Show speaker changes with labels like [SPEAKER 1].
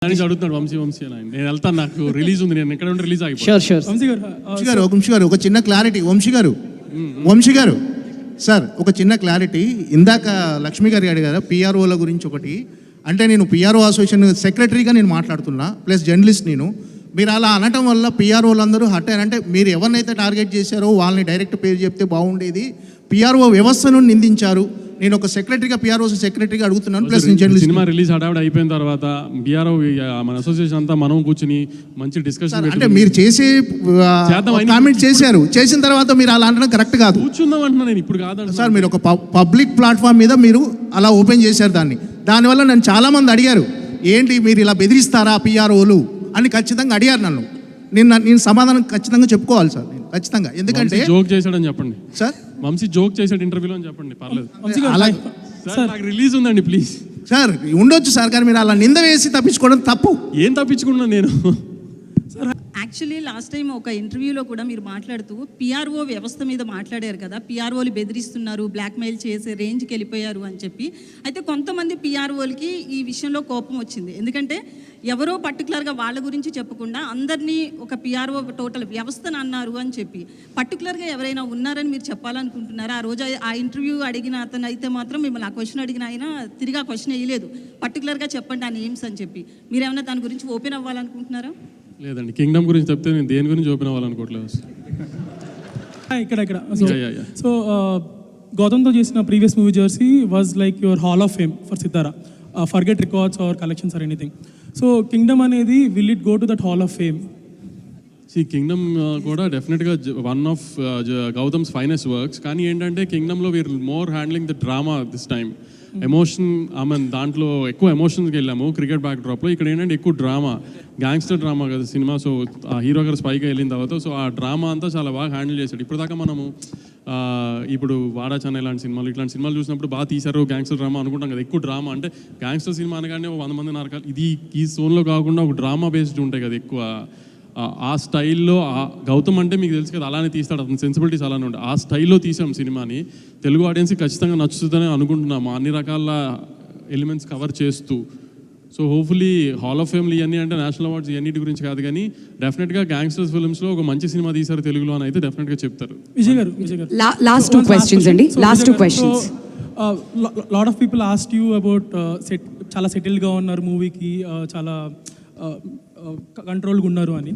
[SPEAKER 1] అడుగుతున్నాడు వంశీ అని. నేను వెళ్తాను, నాకు రిలీజ్ ఉంది, నేను ఎక్కడ ఉంటే రిలీజ్
[SPEAKER 2] వంశీ
[SPEAKER 1] అయిపోయి.
[SPEAKER 2] గారు ఒక చిన్న క్లారిటీ. వంశీ గారు సార్, ఒక చిన్న క్లారిటీ. ఇందాక లక్ష్మి గారు అడిగారు పిఆర్ఓల గురించి ఒకటి. అంటే నేను పిఆర్ఓ అసోసియేషన్ సెక్రటరీగా నేను మాట్లాడుతున్నా, ప్లస్ జర్నలిస్ట్ నేను. మీరు అలా అనటం వల్ల పిఆర్ఓలు అందరూ హట్ అయ్యారు. అంటే మీరు ఎవరినైతే టార్గెట్ చేశారో వాళ్ళని డైరెక్ట్ పేరు చెప్తే బాగుండేది. పిఆర్ఓ వ్యవస్థను నిందించారు. నేను ఒక సెక్రటరీగా, పిఆర్ఓ సెక్రటరీగా అడుగుతున్నాను, ప్లస్ జర్నలిస్ట్.
[SPEAKER 1] సినిమా రిలీజ్ హడావిడి అయిపోయిన తర్వాత పిఆర్ఓ మన అసోసియేషన్ అంతా మనం కూర్చుని మంచి డిస్కషన్.
[SPEAKER 2] అంటే మీరు చేసే కామెంట్ చేసిన తర్వాత మీరు అలా అనడం కరెక్ట్ కాదు.
[SPEAKER 1] కూర్చుందాం అంటున్నా నేను, ఇప్పుడు కాదు
[SPEAKER 2] సార్. మీరు ఒక పబ్లిక్ ప్లాట్ఫామ్ మీద మీరు అలా ఓపెన్ చేశారు దానివల్ల నన్ను చాలా మంది అడిగారు, ఏంటి మీరు ఇలా బెదిరిస్తారా పిఆర్ఓలు అని ఖచ్చితంగా అడిగారు నన్ను. నేను సమాధానం ఖచ్చితంగా చెప్పుకోవాలి సార్, నేను ఖచ్చితంగా. ఎందుకంటే
[SPEAKER 1] జోక్ చేశాడని చెప్పండి
[SPEAKER 2] సార్,
[SPEAKER 1] వంశీ జోక్ చేశాడు ఇంటర్వ్యూలో అని చెప్పండి, పర్లేదు.
[SPEAKER 2] అలాగే
[SPEAKER 1] రిలీజ్ ఉందండి ప్లీజ్
[SPEAKER 2] సార్. ఉండొచ్చు సార్, కానీ మీరు అలా నింద వేసి తప్పించుకోవడం తప్పు.
[SPEAKER 1] ఏం తప్పించుకున్నాను నేను?
[SPEAKER 3] యాక్చువల్లీ లాస్ట్ టైం ఒక ఇంటర్వ్యూలో కూడా మీరు మాట్లాడుతూ పిఆర్ఓ వ్యవస్థ మీద మాట్లాడారు కదా, పిఆర్ఓలు బెదిరిస్తున్నారు, బ్లాక్మెయిల్ చేసే రేంజ్కి వెళ్ళిపోయారు అని చెప్పి. అయితే కొంతమంది పిఆర్ఓలకి ఈ విషయంలో కోపం వచ్చింది. ఎందుకంటే ఎవరో పర్టికులర్గా వాళ్ళ గురించి చెప్పకుండా అందరినీ ఒక పిఆర్ఓ టోటల్ వ్యవస్థను అన్నారు అని చెప్పి. పర్టికులర్గా ఎవరైనా ఉన్నారని మీరు చెప్పాలనుకుంటున్నారా? ఆ రోజు ఆ ఇంటర్వ్యూ అడిగిన అతను అయితే మాత్రం మిమ్మల్ని ఆ క్వశ్చన్ అడిగిన ఆయన తిరిగి ఆ క్వశ్చన్ వేయలేదు, పర్టికులర్గా చెప్పండి ఆ నేమ్స్ అని చెప్పి. మీరేమైనా దాని గురించి ఓపెన్ అవ్వాలనుకుంటున్నారా?
[SPEAKER 1] లేదండి, కింగ్డమ్ గురించి చెప్తే నేను దేని గురించి ఓపెన్ అవ్వాలనుకోవట్లేదు.
[SPEAKER 4] ఇక్కడ సో గౌతమ్తో చేసిన previous movie Jersey was like your hall of fame for Sitara, forget records or collections or anything. So Kingdom అనేది will it go to that hall of fame?
[SPEAKER 1] Kingdom కూడా డెఫినెట్గా one of Gautam's finest works. కానీ ఏంటంటే కింగ్డమ్లో we are more handling the drama this time. Emotion, దాంట్లో ఎక్కువ ఎమోషన్స్కి వెళ్ళాము cricket back డ్రాప్లో. ఇక్కడ ఏంటంటే ఎక్కువ డ్రామా, గ్యాంగ్స్టర్ డ్రామా కదా సినిమా. సో ఆ హీరో గారు స్పైగా వెళ్ళిన తర్వాత సో ఆ డ్రామా అంతా చాలా బాగా హ్యాండిల్ చేశాడు. ఇప్పటిదాకా మనము ఇప్పుడు వాడా చెన్నై ఇలాంటి సినిమాలు చూసినప్పుడు బాగా తీశారు గ్యాంగ్స్టర్ డ్రామా అనుకుంటాం కదా. ఎక్కువ డ్రామా అంటే గ్యాంగ్స్టర్ సినిమా అనగానే 100 మంది నరకాలు, ఇది ఈ జోన్లో కాకుండా ఒక డ్రామా బేస్డ్ ఉంటాయి కదా ఎక్కువ. ఆ స్టైల్లో గౌతమ్ అంటే మీకు తెలుసు కదా, అలానే తీస్తాడు, అతని సెన్సిబిలిటీస్ అలానే ఉంటాయి. ఆ స్టైల్లో తీసాం సినిమాని. తెలుగు ఆడియన్స్కి ఖచ్చితంగా నచ్చుతుందని అనుకుంటున్నాము, అన్ని రకాల ఎలిమెంట్స్ కవర్ చేస్తూ. సో హోప్ఫుల్లీ హాల్ ఆఫ్ ఫేమ్లు ఇవన్నీ అంటే నేషనల్ అవార్డ్స్ ఇవన్నిటి గురించి కాదు, కానీ డెఫినెట్గా గ్యాంగ్స్టర్స్ ఫిల్మ్స్లో ఒక మంచి సినిమా తీశారు తెలుగులో అని అయితే డెఫినెట్గా చెప్తారు.
[SPEAKER 4] విజయ్ గారు
[SPEAKER 5] లాస్ట్ టూ క్వశ్చన్స్ అండి, last two questions.
[SPEAKER 4] Lot of people asked you about చాలా సెటిల్గా ఉన్నారు మూవీకి, చాలా కంట్రోల్గా ఉన్నారు అని.